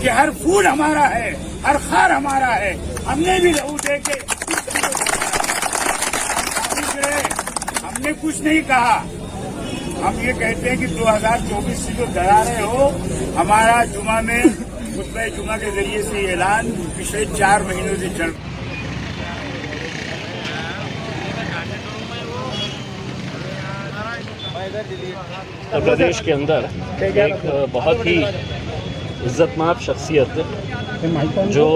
कि हर फूल हमारा है, हर खार हमारा है। हमने भी लहू दे के हमने कुछ नहीं कहा। हम ये कहते हैं कि 2024 से जो डरा रहे हो, हमारा जुमा में खुतबे जुमा के जरिए से ऐलान पिछले 4 महीनों से चल। उत्तर प्रदेश के अंदर एक बहुत ही इज्जतमाब शख्सियत जो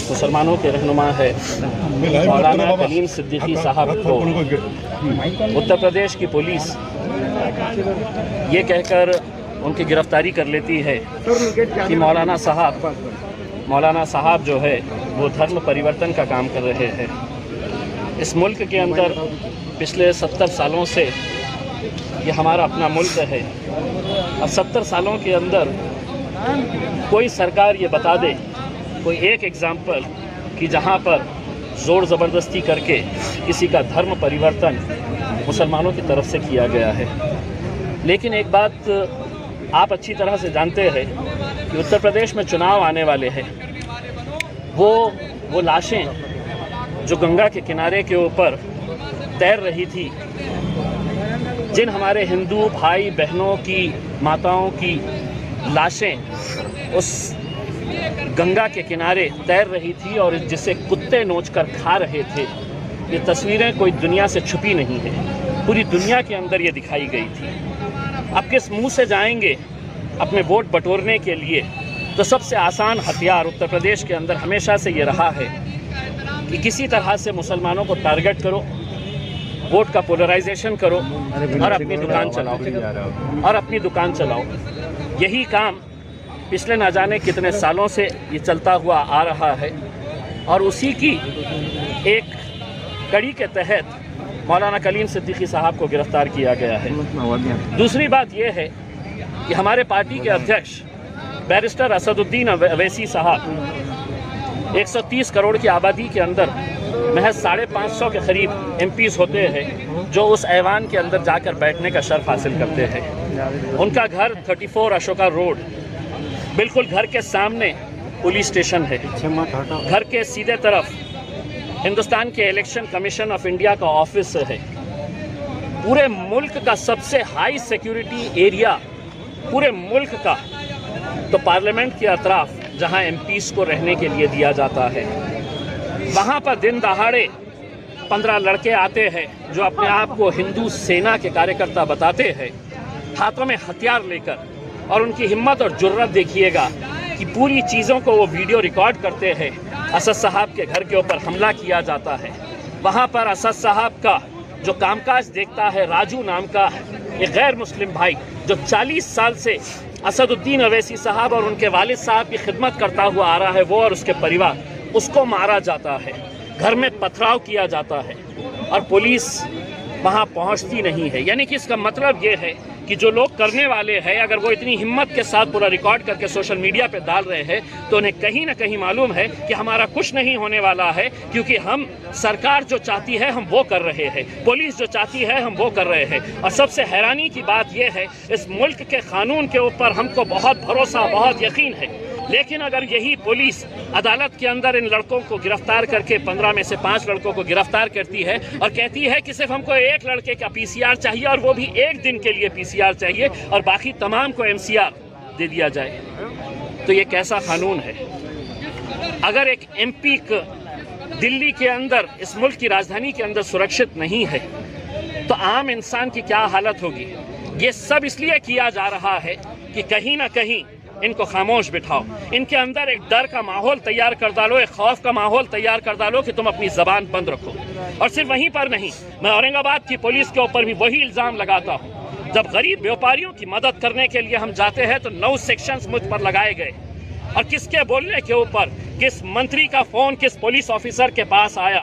मुसलमानों के रहनुमा है मौलाना कलीम सिद्दीकी साहब को उत्तर प्रदेश की पुलिस ये कहकर उनकी गिरफ्तारी कर लेती है कि मौलाना साहब जो है वो धर्म परिवर्तन का काम कर रहे हैं। इस मुल्क के अंदर पिछले 70 सालों से ये हमारा अपना मुल्क है और 70 सालों के अंदर कोई सरकार ये बता दे कोई एक एग्जाम्पल कि जहाँ पर ज़ोर ज़बरदस्ती करके किसी का धर्म परिवर्तन मुसलमानों की तरफ से किया गया है। लेकिन एक बात आप अच्छी तरह से जानते हैं कि उत्तर प्रदेश में चुनाव आने वाले हैं। वो लाशें जो गंगा के किनारे के ऊपर तैर रही थी, जिन हमारे हिंदू भाई बहनों की माताओं की लाशें उस गंगा के किनारे तैर रही थी और जिसे कुत्ते नोचकर खा रहे थे, ये तस्वीरें कोई दुनिया से छुपी नहीं है, पूरी दुनिया के अंदर ये दिखाई गई थी। अब किस मुंह से जाएंगे अपने वोट बटोरने के लिए? तो सबसे आसान हथियार उत्तर प्रदेश के अंदर हमेशा से ये रहा है कि किसी तरह से मुसलमानों को टारगेट करो, वोट का पोलराइजेशन करो और अपनी दुकान चलाओ। यही काम पिछले ना जाने कितने सालों से ये चलता हुआ आ रहा है और उसी की एक कड़ी के तहत मौलाना कलीम सिद्दीकी साहब को गिरफ्तार किया गया है। दूसरी बात यह है कि हमारे पार्टी के अध्यक्ष बैरिस्टर असदुद्दीन अवैसी साहब 130 करोड़ की आबादी के अंदर महज 550 के करीब एमपीज़ होते हैं जो उस ऐवान के अंदर जाकर बैठने का शर्फ हासिल करते हैं। उनका घर 34 अशोका रोड, बिल्कुल घर के सामने पुलिस स्टेशन है। घर के सीधे तरफ हिंदुस्तान के इलेक्शन कमीशन ऑफ इंडिया का ऑफिस है। पूरे मुल्क का सबसे हाई सिक्योरिटी एरिया पूरे मुल्क का तो पार्लियामेंट के अतराफ जहां एमपीज़ को रहने के लिए दिया जाता है, वहां पर दिन दहाड़े 15 लड़के आते हैं जो अपने आप को हिंदू सेना के कार्यकर्ता बताते हैं, हाथों में हथियार लेकर। और उनकी हिम्मत और जुर्रत देखिएगा कि पूरी चीज़ों को वो वीडियो रिकॉर्ड करते हैं। असद साहब के घर के ऊपर हमला किया जाता है। वहाँ पर असद साहब का जो कामकाज देखता है, राजू नाम का एक गैर मुस्लिम भाई जो 40 साल से असदुद्दीन अवैसी साहब और उनके वालिद साहब की खिदमत करता हुआ आ रहा है, वो और उसके परिवार, उसको मारा जाता है, घर में पथराव किया जाता है और पुलिस वहाँ पहुँचती नहीं है। यानी कि इसका मतलब ये है कि जो लोग करने वाले हैं, अगर वो इतनी हिम्मत के साथ पूरा रिकॉर्ड करके सोशल मीडिया पे डाल रहे हैं तो उन्हें कहीं ना कहीं मालूम है कि हमारा कुछ नहीं होने वाला है, क्योंकि हम सरकार जो चाहती है हम वो कर रहे हैं, पुलिस जो चाहती है हम वो कर रहे हैं। और सबसे हैरानी की बात यह है, इस मुल्क के कानून के ऊपर हमको बहुत भरोसा, बहुत यकीन है, लेकिन अगर यही पुलिस अदालत के अंदर इन लड़कों को गिरफ्तार करके 15 में से 5 लड़कों को गिरफ्तार करती है और कहती है कि सिर्फ हमको एक लड़के का पीसीआर चाहिए और वो भी एक दिन के लिए पीसीआर चाहिए और बाकी तमाम को एमसीआर दे दिया जाए, तो ये कैसा कानून है? अगर एक एमपी दिल्ली के अंदर, इस मुल्क की राजधानी के अंदर सुरक्षित नहीं है तो आम इंसान की क्या हालत होगी? ये सब इसलिए किया जा रहा है कि कहीं ना कहीं इनको खामोश बिठाओ, इनके अंदर एक डर का माहौल तैयार कर डालो, एक खौफ का माहौल तैयार कर डालो कि तुम अपनी ज़बान बंद रखो। और सिर्फ वहीं पर नहीं, मैं औरंगाबाद की पुलिस के ऊपर भी वही इल्ज़ाम लगाता हूँ। जब गरीब व्यापारियों की मदद करने के लिए हम जाते हैं तो 9 सेक्शंस मुझ पर लगाए गए और किसके बोलने के ऊपर, किस मंत्री का फ़ोन किस पुलिस ऑफिसर के पास आया।